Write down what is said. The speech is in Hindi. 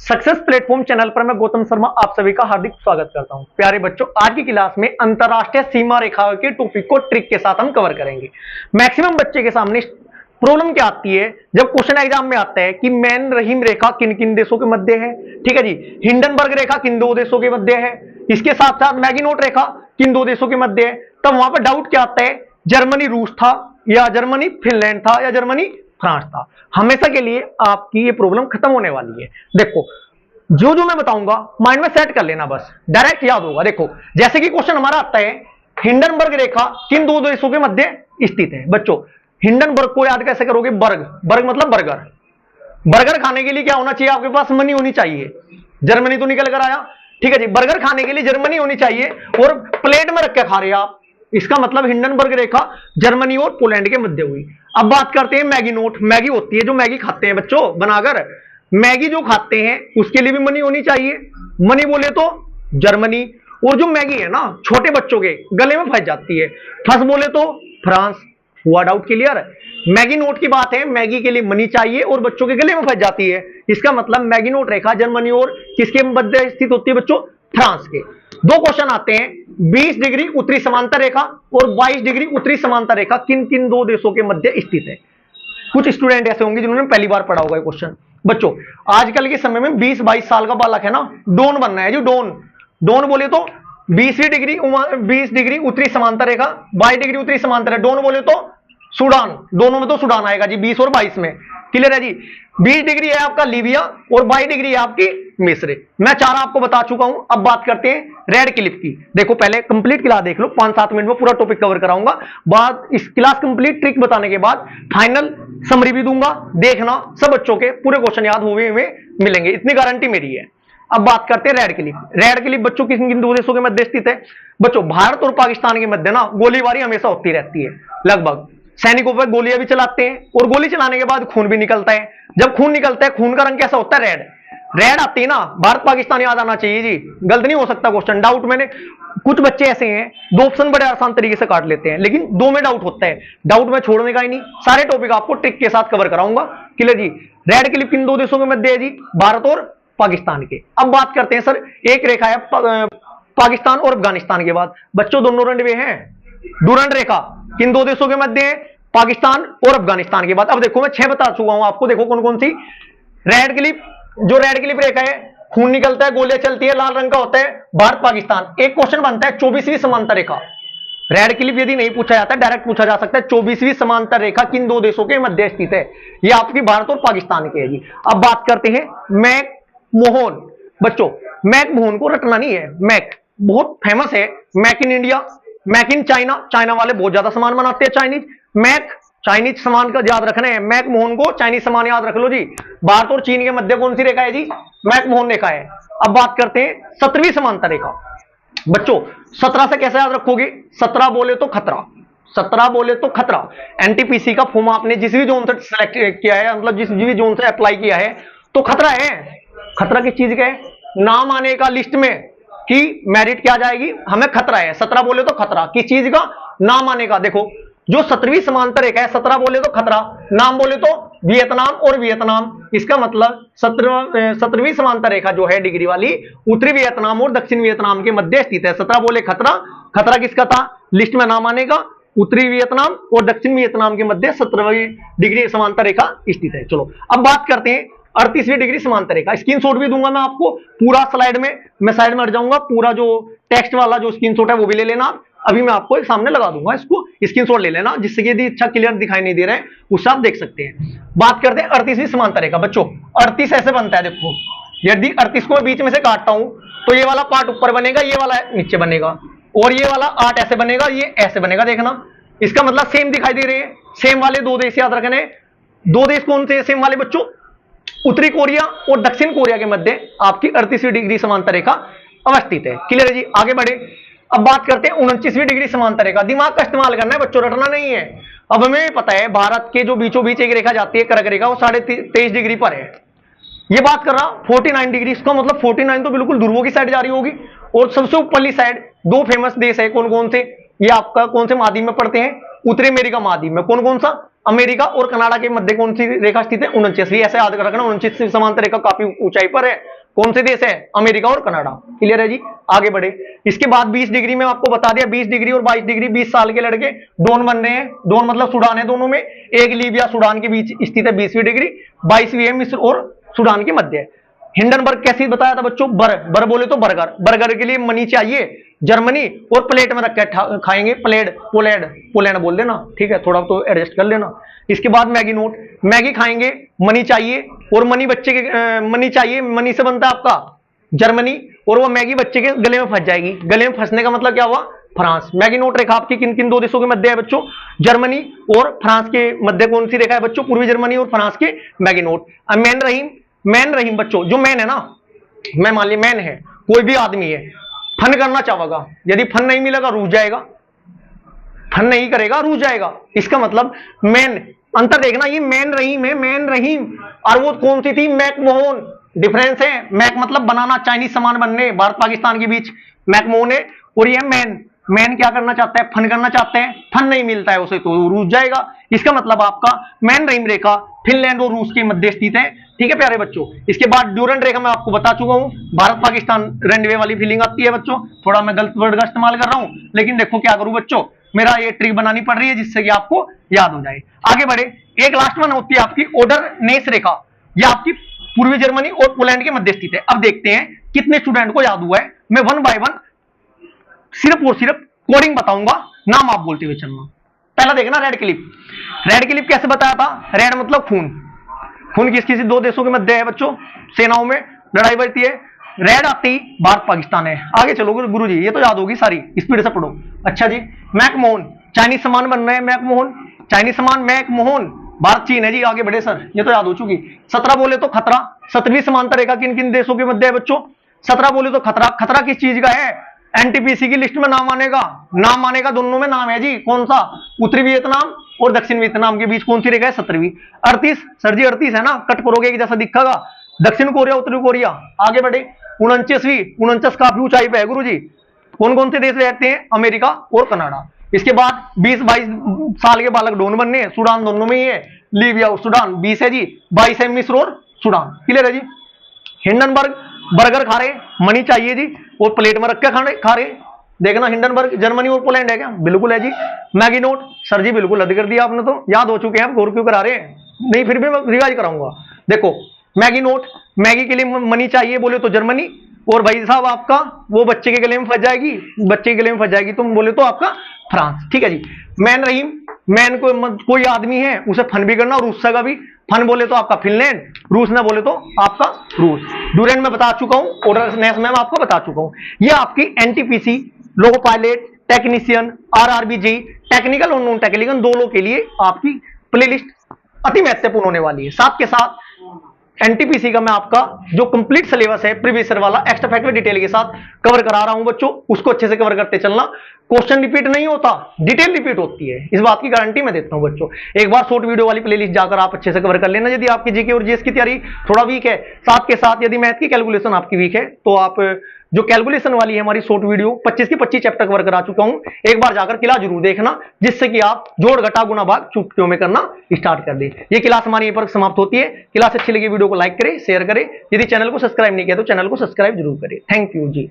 सक्सेस प्लेटफॉर्म चैनल पर मैं गौतम शर्मा आप सभी का हार्दिक स्वागत करता हूं। प्यारे बच्चों, आज की क्लास में अंतरराष्ट्रीय सीमा रेखा के टॉपिक को ट्रिक के साथ हम कवर करेंगे। मैक्सिमम बच्चे के सामने प्रॉब्लम क्या आती है जब क्वेश्चन एग्जाम में आता है कि मैन रहीम रेखा किन किन देशों के मध्य है। ठीक है जी, हिंडनबर्ग रेखा किन दो देशों के मध्य है, इसके साथ साथ मैगिनोट रेखा किन दो देशों के मध्य है। तब वहां पर डाउट क्या आता है, जर्मनी रूस था या जर्मनी फिनलैंड था या जर्मनी फ्रांस था। हमेशा के लिए आपकी ये प्रॉब्लम खत्म होने वाली है। देखो, जो जो मैं बताऊंगा माइंड में सेट कर लेना, बस डायरेक्ट याद होगा। देखो, जैसे कि क्वेश्चन हमारा आता है, हिंडनबर्ग रेखा किन दो देशों के मध्य स्थित है। बच्चों, हिंडनबर्ग को याद कैसे करोगे? बर्ग, बर्ग मतलब बर्गर। बर्गर खाने के लिए क्या होना चाहिए? आपके पास मनी होनी चाहिए। जर्मनी तो निकल कर आया, ठीक है जी। बर्गर खाने के लिए जर्मनी होनी चाहिए और प्लेट में रख के खा रहे हैं आप, इसका मतलब हिंडनबर्ग रेखा जर्मनी और पोलैंड के मध्य हुई। अब बात करते हैं मैगी नोट। मैगी होती है जो मैगी खाते हैं बच्चों बनाकर, मैगी जो खाते हैं उसके लिए भी मनी होनी चाहिए। मनी बोले तो जर्मनी, और जो मैगी है ना छोटे बच्चों के गले में फंस जाती है, फंस बोले तो फ्रांस। हुआ डाउट क्लियर? मैगी नोट की बात है, मैगी के लिए मनी चाहिए और बच्चों के गले में फंस जाती है, इसका मतलब मैगी नोट रेखा जर्मनी और किसके मध्य स्थित होती है बच्चों? फ्रांस के। दो क्वेश्चन आते हैं, 20 डिग्री उत्तरी समांतर रेखा और 22 डिग्री उत्तरी समांतर रेखा किन किन दो देशों के मध्य स्थित है। कुछ स्टूडेंट ऐसे होंगे जिन्होंने पहली बार पढ़ा होगा ये क्वेश्चन। बच्चों, आजकल के समय में 20-22 साल का बालक है ना, डॉन बनना है जो डॉन। डॉन बोले तो 20 डिग्री उत्तरी समांतर रेखा, 22 डिग्री उत्तरी समांतर है। डॉन बोले तो सूडान, दोनों में तो सूडान आएगा जी, 20 और 22 में। क्लियर है जी? 20 डिग्री है आपका लीबिया और 22 डिग्री है आपकी मिस्र। मैं चार आपको बता चुका हूं। अब बात करते हैं रेड क्लिफ की। देखो, पहले कंप्लीट क्लास देख लो, 5-7 मिनट में पूरा टॉपिक कवर कराऊंगा। बाद इस क्लास कंप्लीट ट्रिक बताने के बाद फाइनल समरी भी दूंगा, देखना सब बच्चों के पूरे क्वेश्चन याद हुए मिलेंगे, इतनी गारंटी मेरी है। अब बात करते हैं रेड क्लिफ। रेड क्लिफ बच्चों किन किन दो देशों के मध्य स्थित है? बच्चों, भारत और पाकिस्तान के मध्य ना गोलीबारी हमेशा होती रहती है। लगभग सैनिकों पर गोलियां भी चलाते हैं और गोली चलाने के बाद खून भी निकलता है। जब खून निकलता है, खून का रंग कैसा होता है? रेड। रेड आती है ना, भारत पाकिस्तान याद आना चाहिए जी, गलत नहीं हो सकता क्वेश्चन। डाउट मैंने कुछ बच्चे ऐसे हैं दो ऑप्शन बड़े आसान तरीके से काट लेते हैं, लेकिन दो में डाउट होता है। डाउट में छोड़ने का ही नहीं, सारे टॉपिक आपको ट्रिक के साथ कवर कराऊंगा। क्लियर जी? रेड क्लिफ किन दो देशों के मध्य है जी? भारत और पाकिस्तान के। अब बात करते हैं सर, एक रेखा है पाकिस्तान और अफगानिस्तान के बाद। बच्चों, दोनों रनवे हैं। डूरंड रेखा किन दो देशों के मध्य है? पाकिस्तान और अफगानिस्तान के बाद। अब देखो, मैं 6 बता चुका हूं आपको। देखो कौन कौन सी। रेड क्लिफ, जो रेड क्लिफ रेखा है, खून निकलता है, गोलियां चलती है, लाल रंग का होता है, भारत पाकिस्तान। एक क्वेश्चन बनता है 24वीं समांतर रेखा। रेड क्लिफ यदि नहीं पूछा जाता, डायरेक्ट पूछा जा सकता है 24वीं समांतर रेखा किन दो देशों के मध्य स्थित है। ये आपकी भारत और पाकिस्तान की है जी। अब बात करते हैं मैक मोहन। बच्चों, मैक मोहन को रटना नहीं है, मैक बहुत फेमस है। Make in India, make in China, China वाले बहुत ज्यादा सामान बनाते हैं चाइनीज। मैक चाइनीज सामान का याद रखना है, मैक मोहन को चाइनीज सामान याद रख लो जी। भारत और चीन के मध्य कौन सी रेखा है जी? मैक मोहन रेखा है। अब बात करते हैं 17वीं समांतर रेखा। बच्चों, 17 से कैसे याद रखोगे? 17 बोले तो खतरा, 17 बोले तो खतरा। एनटीपीसी का फॉर्म आपने जिस भी जोन से सिलेक्ट किया है, मतलब जिस भी जोन से अप्लाई किया है, तो खतरा है। खतरा किस चीज का है? नाम आने का लिस्ट में कि मेरिट क्या जाएगी, हमें खतरा है। 17 बोले तो खतरा किस चीज का? नाम आने का। देखो, जो 17वीं समांतर रेखा है, 17 बोले तो खतरा, नाम बोले तो वियतनाम और वियतनाम। इसका मतलब 17वीं समांतर रेखा जो है डिग्री वाली, उत्तरी वियतनाम और दक्षिण वियतनाम के मध्य स्थित है। 17 बोले खतरा, खतरा किसका था? लिस्ट में नाम आने का। उत्तरी वियतनाम और दक्षिण वियतनाम के मध्य 17वीं डिग्री समांतर रेखा स्थित है। चलो, अब बात करते हैं 38वीं डिग्री समांतर रेखा। स्क्रीनशॉट भी दूंगा मैं आपको पूरा स्लाइड में, मैं साइड में हट जाऊंगा। पूरा जो टेक्स्ट वाला जो स्क्रीनशॉट है वो भी ले लेना। अभी मैं आपको एक सामने लगा दूंगा, इसको स्क्रीनशॉट ले लेना, जिससे कि यदि अच्छा क्लियर दिखाई नहीं दे रहा है उससे आप देख सकते हैं। बात करते हैं 38वीं समांतर रेखा। बच्चों, 38 ऐसे बनता है। देखो, यदि 38 को बीच में से काटता हूं तो ये वाला पार्ट ऊपर बनेगा, ये वाला नीचे बनेगा, और ये वाला 8 ऐसे बनेगा, ये ऐसे बनेगा। देखना, इसका मतलब सेम दिखाई दे रहे हैं। सेम वाले दो देश याद रखने। दो देश कौन से सेम वाले बच्चों? उत्तरी कोरिया और दक्षिण कोरिया के मध्य आपकी 38वीं डिग्री समांतर रेखा अवस्थित है। क्लियर है जी? आगे बढ़े। अब बात करते हैं 29वीं डिग्री समांतर रेखा। दिमाग का इस्तेमाल करना है बच्चों, रटना नहीं है। अब हमें पता है भारत के जो बीचों बीच एक रेखा जाती है, कर्क रेखा, वो 23.5 डिग्री पर है। ये बात कर रहा 49 डिग्री, इसका मतलब 49 तो बिल्कुल ध्रुवों की साइड जा रही होगी। और सबसे ऊपरली साइड दो फेमस देश है, कौन कौन से? ये आपका कौन से महाद्वीप में पड़ते हैं? उत्तरी अमेरिका महाद्वीप में। कौन कौन सा? अमेरिका और कनाडा के मध्य कौन सी रेखा स्थित है? 49वीं। ऐसे याद रखना, 49 समांतर रेखा काफी ऊंचाई पर है। कौन से देश है? अमेरिका और कनाडा। क्लियर है जी, आगे बढ़े। इसके बाद 20 डिग्री में आपको बता दिया, 20 डिग्री और 22 डिग्री 20 साल के लड़के डोन बन रहे हैं। डोन मतलब सूडान है, दोनों में एक लीबिया सूडान के बीच स्थित है 20वीं डिग्री, 22वीं है मिस्र और सूडान के मध्य है। हिंडनबर्ग कैसे बताया था बच्चों? बर बोले तो बर्गर, बर्गर के लिए मनी चाहिए, जर्मनी, और प्लेट में रख के खाएंगे, पोलैंड बोल देना, ठीक है, थोड़ा तो एडजस्ट कर लेना। इसके बाद मैगी नोट, मैगी खाएंगे, मनी चाहिए, और मनी बच्चे के मनी चाहिए, मनी से बनता है आपका जर्मनी, और वो मैगी बच्चे के गले में फंस जाएगी। गले में फंसने का मतलब क्या हुआ? फ्रांस। मैगी नोट रेखा आपकी किन किन दो देशों के मध्य है बच्चों? जर्मनी और फ्रांस के मध्य कौन सी रेखा है बच्चों? पूर्वी जर्मनी और फ्रांस के मैगी नोट। मैन रहीम बच्चों, जो मैन है ना, मैं मान ली मैन है, कोई भी आदमी है, फन करना चाहेगा, यदि फन नहीं मिलेगा रूठ जाएगा, फन नहीं करेगा रूठ जाएगा। इसका मतलब मैन, अंतर देखना, ये मैन रहीम है, मैन रहीम, और वो कौन सी थी? मैकमोहन। डिफरेंस है, मैक मतलब बनाना, चाइनीज सामान बनने, भारत पाकिस्तान के बीच मैकमोहन है, और ये मैन। मैन क्या करना चाहता है? फन करना चाहते हैं, फन नहीं मिलता है उसे तो रूठ जाएगा। इसका मतलब आपका मैन रहीम रेखा फिनलैंड और रूस के मध्य स्थित है। ठीक है प्यारे बच्चों। इसके बाद ड्यूरेंट रेखा मैं आपको बता चुका हूं, भारत पाकिस्तान रेंडवे वाली फीलिंग आती है बच्चों, थोड़ा मैं गलत वर्ड का इस्तेमाल कर रहा हूं, लेकिन देखो क्या करूं बच्चों, मेरा ये ट्रिक बनानी पड़ रही है जिससे कि आपको याद हो जाए। आगे बढ़े, एक लास्ट वन होती है आपकी ओडर नेस रेखा, यह आपकी पूर्वी जर्मनी और पोलैंड के मध्य स्थित है। अब देखते हैं कितने स्टूडेंट को याद हुआ है। मैं वन बाय वन सिर्फ और सिर्फ कोडिंग बताऊंगा, नाम आप बोलते हुए चलना। पहला देखना रेड क्लिप। रेड क्लिप कैसे बताया था? रेड मतलब खून, खून किस किसी दो देशों के मध्य है बच्चों, सेनाओं में लड़ाई बढ़ती है। रेड आती भारत पाकिस्तान है। आगे चलो गुरु जी, ये तो याद होगी सारी, स्पीड से पढ़ो। अच्छा जी, मैकमोहन, चाइनीज सामान बन रहे हैं, मैकमोहन, चाइनीज सामान, मैकमोहन, भारत चीन है जी। आगे बढ़े सर, ये तो याद हो चुकी। 17 बोले तो खतरा, 17वीं समांतर रेखा किन किन देशों के मध्य है बच्चों? 17 बोले तो खतरा, खतरा किस चीज का है? एनटीपीसी की लिस्ट में नाम आनेगा, नाम आनेगा, दोनों में नाम है जी। कौन सा? उत्तरी वियतनाम और दक्षिण वियतनाम के बीच कौन सी रेखा है? 17वीं। 38 सर जी, 38 है ना, कट करोगे कि जैसा दिखेगा, दक्षिण कोरिया उत्तरी कोरिया। आगे बढ़े, 49वीं, 49 काफी ऊंचाई पे है गुरु जी। कौन कौन से देश रहते हैं? अमेरिका और कनाडा। इसके बाद 20-22 साल के बालक डोन बनने, सूडान दोनों में ही है, लीबिया और सूडान 20 है जी, 22 है मिस्र और सूडान। क्लियर है जी। हिंडनबर्ग बर्गर खा रहे, मनी चाहिए जी, और प्लेट में रख के खा रहे। देखना हिंडनबर्ग जर्मनी और पोलैंड है क्या? बिल्कुल है जी। मैगी नोट सर जी बिल्कुल रद्द कर दिया आपने, तो याद हो चुके हैं, आप गौर क्यों करा रहे हैं? नहीं फिर भी मैं रिवाइज कराऊंगा। देखो मैगी नोट, मैगी के लिए मनी चाहिए बोले तो जर्मनी, और भाई साहब आपका वो बच्चे के गले में फंस जाएगी, बच्चे के गले में फंस जाएगी तुम बोले तो आपका फ्रांस। ठीक है जी। मैन रहीम, मैन को कोई आदमी है उसे फन भी करना, और रूस का भी फन बोले तो आपका फिनलैंड, रूस ना बोले तो आपका रूस। ड्यूरेंट में बता चुका हूं, ऑर्डर नेस में आपको बता चुका हूं। ये आपकी NTPC, loco pilot, technician, RRBG, technical और नॉन टेक्निकल दोनों के लिए आपकी प्लेलिस्ट अति महत्वपूर्ण होने वाली है। साथ के साथ एनटीपीसी का मैं आपका जो कंप्लीट सिलेबस है प्रीवियस ईयर वाला एक्स्ट्रा फैक्ट डिटेल के साथ कवर करा रहा हूं बच्चों, उसको अच्छे से कवर करते चलना। क्वेश्चन रिपीट नहीं होता, डिटेल रिपीट होती है, इस बात की गारंटी मैं देता हूं बच्चों। एक बार शॉर्ट वीडियो वाली प्लेलिस्ट जाकर आप अच्छे से कवर कर लेना यदि आपकी जीके और जीएस की तैयारी थोड़ा वीक है। साथ के साथ यदि मैथ की कैलकुलेशन आपकी वीक है तो आप जो कैलकुलेशन वाली है हमारी शॉर्ट वीडियो 25 की 25 चैप्टर कवर करा चुका हूं, एक बार जाकर क्लास जरूर देखना, जिससे कि आप जोड़ घटा गुना भाग चुटकियों में करना स्टार्ट कर दें। ये क्लास हमारी यहीं पर समाप्त होती है। क्लास अच्छी लगी वीडियो को लाइक करें, शेयर करें, यदि चैनल को सब्सक्राइब नहीं किया तो चैनल को सब्सक्राइब जरूर करें। Thank you ji.